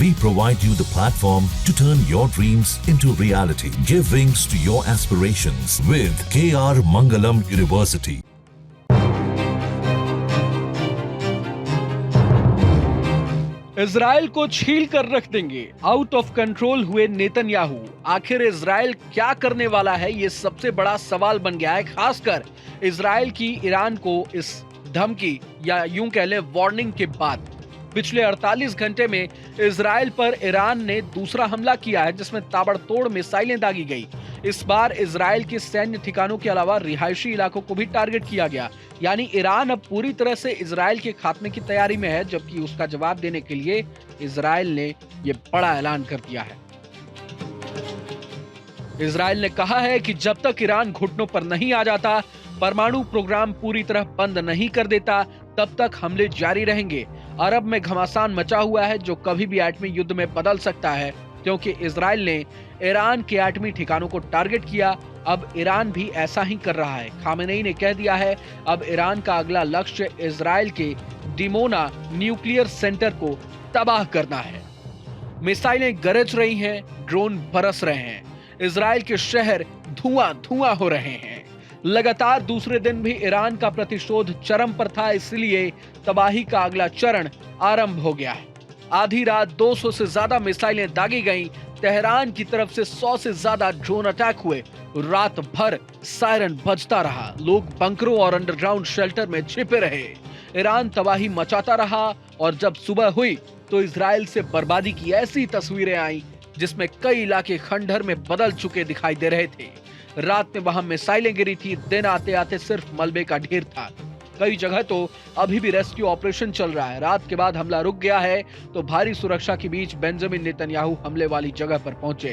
We provide you the platform to turn your dreams into reality. Give wings to your aspirations with KR Mangalam University. Israel को छील कर रख देंगे। Out of control हुए Netanyahu. आखिर Israel क्या करने वाला है, ये सबसे बड़ा सवाल बन गया है, खासकर इजराइल की ईरान को इस धमकी या यूं कह लें वार्निंग के बाद। पिछले 48 घंटे में इजराइल पर ईरान ने दूसरा हमला किया है, जिसमें ताबड़तोड़ मिसाइलें दागी गई। इस बार इजराइल के सैन्य ठिकानों के अलावा रिहायशी इलाकों को भी टारगेट किया गया। यानी ईरान अब पूरी तरह से इजराइल के खात्मे की तैयारी में है, जबकि उसका जवाब देने के लिए इजराइल ने यह बड़ा ऐलान कर दिया है। इजराइल ने कहा है कि जब तक ईरान घुटनों पर नहीं आ जाता, परमाणु प्रोग्राम पूरी तरह बंद नहीं कर देता, तब तक हमले जारी रहेंगे। अरब में घमासान मचा हुआ है, जो कभी भी एटमी युद्ध में बदल सकता है, क्योंकि इजराइल ने ईरान के एटमी ठिकानों को टारगेट किया। अब ईरान भी ऐसा ही कर रहा है। खामेनेई ने कह दिया है, अब ईरान का अगला लक्ष्य इजराइल के डिमोना न्यूक्लियर सेंटर को तबाह करना है। मिसाइलें गरज रही हैं, ड्रोन बरस रहे हैं, इजराइल के शहर धुआं धुआं हो रहे हैं। लगातार दूसरे दिन भी ईरान का प्रतिशोध चरम पर था, इसलिए तबाही का अगला चरण आरंभ हो गया है। आधी रात 200 से ज्यादा मिसाइलें दागी गईं। तेहरान की तरफ से 100 से ज्यादा ड्रोन अटैक हुए। रात भर सायरन बजता रहा। लोग बंकरों और अंडरग्राउंड शेल्टर में छिपे रहे। ईरान तबाही मचाता रहा और जब सुबह हुई तो इजराइल से बर्बादी की ऐसी तस्वीरें आई, जिसमें कई इलाके खंडहर में बदल चुके दिखाई दे रहे थे। रात में वहां मिसाइलें गिरी थी। दिन आते आते सिर्फ मलबे का ढेर था। कई जगह तो अभी भी रेस्क्यू ऑपरेशन चल रहा है। रात के बाद हमला रुक गया है तो भारी सुरक्षा के बीच बेंजामिन नेतन्याहू हमले वाली जगह पर पहुंचे।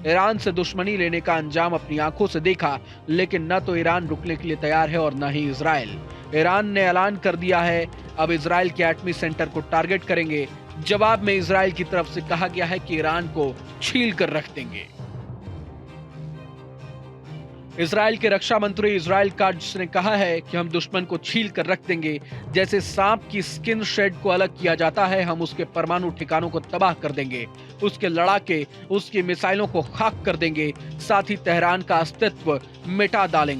ईरान से दुश्मनी लेने का अंजाम अपनी आंखों से देखा, लेकिन न तो ईरान रुकने के लिए तैयार है और न ही इजराइल। ईरान ने ऐलान कर दिया है, अब इजराइल के एटमी सेंटर को टारगेट करेंगे। जवाब में इजराइल की तरफ से कहा गया है कि ईरान को छील कर रख देंगे। इजराइल के रक्षा मंत्री इजराइल काट्ज ने कहा है कि हम दुश्मन को छील कर रख देंगे। जैसे सांप की स्किन शेड को अलग किया जाता है, हम उसके परमाणु ठिकानों को तबाह कर देंगे, उसके लड़ाके, उसकी मिसाइलों को खाक कर देंगे, साथ ही तेहरान का अस्तित्व मिटा डालेंगे।